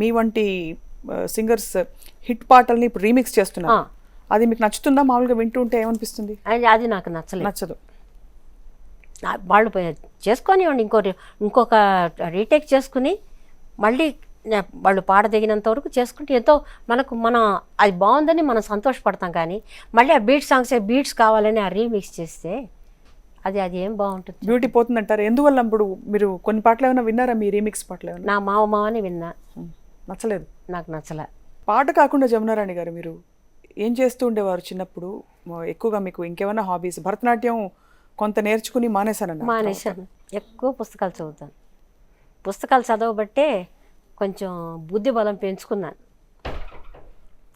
మీ వంటి singers hit పాటల్ని ఇప్పుడు రీమిక్స్ చేస్తున్నారు. అది మీకు నచ్చుతుందా? మామూలుగా వింటూ ఉంటే ఏమనిపిస్తుంది? అది నాకు నచ్చదు. వాళ్ళు చేసుకొనివ్వండి, ఇంకొక రీటేక్ చేసుకుని మళ్ళీ వాళ్ళు పాడదగినంత వరకు చేసుకుంటే ఎంతో మనం అది బాగుందని మనం సంతోషపడతాం. కానీ మళ్ళీ ఆ బీట్స్ కావాలని ఆ రీమిక్స్ చేస్తే అది ఏం బాగుంటుంది? బ్యూటీ పోతుందంటారు. ఎందువల్ల? ఇప్పుడు మీరు కొన్ని పాటలు ఏమైనా విన్నారా? మీ రీమిక్స్ పాటలు ఏమైనా? నా మావని విన్నా, నచ్చలేదు. నాకు నచ్చలే. పాట కాకుండా జమునారాణి గారు మీరు ఏం చేస్తూ ఉండేవారు చిన్నప్పుడు? ఎక్కువగా మీకు ఇంకేమైనా హాబీస్? భరతనాట్యం కొంత నేర్చుకుని మానేశాను. ఎక్కువ పుస్తకాలు చదువుతాను. పుస్తకాలు చదవబట్టే కొంచెం బుద్ధి బలం పెంచుకున్నాను.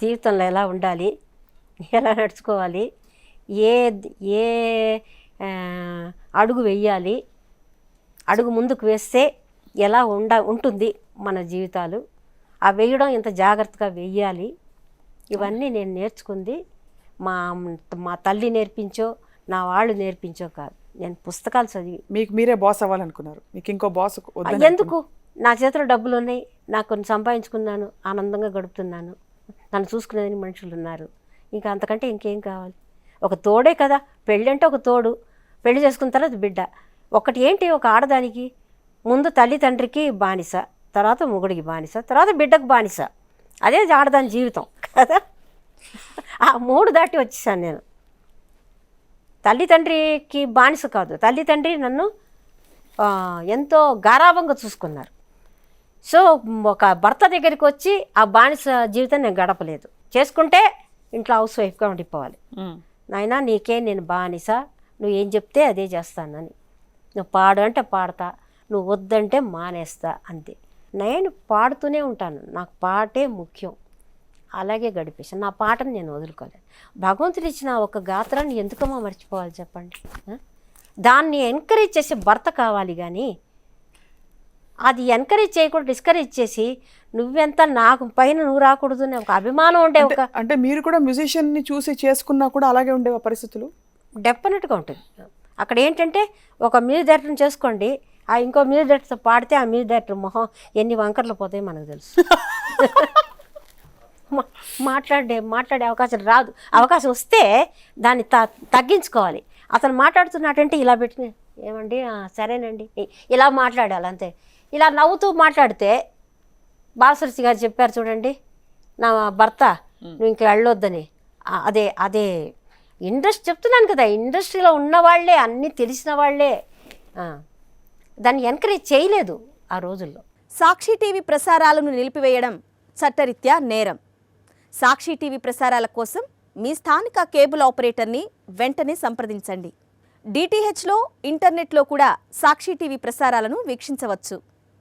జీవితంలో ఎలా ఉండాలి, ఎలా నడుచుకోవాలి, ఏ అడుగు వెయ్యాలి, అడుగు ముందుకు వేస్తే ఎలా ఉంటుంది మన జీవితాలు, ఆ వేయడం ఎంత జాగ్రత్తగా వెయ్యాలి, ఇవన్నీ నేను నేర్చుకుంది మా తల్లి నేర్పించో నా వాళ్ళు నేర్పించో కాదు, నేను పుస్తకాలు చదివి. మీకు మీరే బాస్ అవ్వాలనుకున్నారు? మీకు ఇంకో బాస్ ఎందుకు? నా చేతిలో డబ్బులు ఉన్నాయి, నాకు కొన్ని సంపాదించుకున్నాను, ఆనందంగా గడుపుతున్నాను, నన్ను చూసుకునేదని మనుషులు ఉన్నారు, ఇంకా అంతకంటే ఇంకేం కావాలి? ఒక తోడే కదా, పెళ్ళి అంటే ఒక తోడు, పెళ్లి చేసుకున్న తర్వాత బిడ్డ. ఒకటి ఏంటి, ఒక ఆడదానికి ముందు తల్లి తండ్రికి బానిస, తర్వాత మొగుడికి బానిస, తర్వాత బిడ్డకు బానిస. అదే ఆడదాని జీవితం కదా. ఆ 3 దాటి వచ్చేసాను నేను. తల్లి తండ్రికి బానిస కాదు, తల్లి తండ్రి నన్ను ఎంతో గారాభంగా చూసుకున్నారు. సో ఒక భర్త దగ్గరికి వచ్చి ఆ బానిస జీవితం నేను గడపలేదు. చేసుకుంటే ఇంట్లో హౌస్ వైఫ్గా ఉండిపోవాలి. నాయనా నీకే నేను బానిస, నువ్వు ఏం చెప్తే అదే చేస్తానని. నువ్వు పాడు అంటే పాడతా, నువ్వు వద్దంటే మానేస్తా, అంతే. నేను పాడుతూనే ఉంటాను, నాకు పాటే ముఖ్యం. అలాగే గడిపేసాను. నా పాటను నేను వదులుకోలేదు. భగవంతుడు ఇచ్చిన ఒక గాత్రాన్ని ఎందుకమ్మా మర్చిపోవాలి చెప్పండి? దాన్ని ఎంకరేజ్ చేసే భర్త కావాలి, కానీ అది ఎంకరేజ్ చేయకుండా డిస్కరేజ్ చేసి నువ్వెంత నాకు పైన నువ్వు రాకూడదు అని ఒక అభిమానం ఉండే ఒక. అంటే మీరు కూడా మ్యూజిషియన్ని చూసి చేసుకున్నా కూడా అలాగే ఉండేవా పరిస్థితులు? డెఫినెట్గా ఉంటుంది. అక్కడ ఏంటంటే ఒక మ్యూజిక్ డైరెక్టర్ని చేసుకోండి, ఆ ఇంకో మ్యూజిక్ డైరెక్టర్తో పాడితే ఆ మ్యూజిక్ డైరెక్టర్ మొహం ఎన్ని వంకర్లు పోతాయో మనకు తెలుసు. మాట్లాడే అవకాశం రాదు. అవకాశం వస్తే దాన్ని తగ్గించుకోవాలి. అతను మాట్లాడుతున్నాడంటే ఇలా పెట్టుకుని ఏమండి సరేనండి ఇలా మాట్లాడాలి అంతే. ఇలా నవ్వుతూ మాట్లాడితే బాలసరసి గారు చెప్పారు చూడండి, నా భర్త నువ్వు ఇంకా వెళ్ళొద్దని. అదే ఇండస్ట్రీ చెప్తున్నాను కదా, ఇండస్ట్రీలో ఉన్నవాళ్లే, అన్నీ తెలిసిన వాళ్లే దాన్ని ఎంకరేజ్ చేయలేదు ఆ రోజుల్లో. సాక్షి టీవీ ప్రసారాలను నిలిపివేయడం చట్టరీత్యా నేరం. సాక్షి టీవీ ప్రసారాల కోసం మీ స్థానిక కేబుల్ ఆపరేటర్ని వెంటనే సంప్రదించండి. డిటిహెచ్లో, ఇంటర్నెట్లో కూడా సాక్షి టీవీ ప్రసారాలను వీక్షించవచ్చు.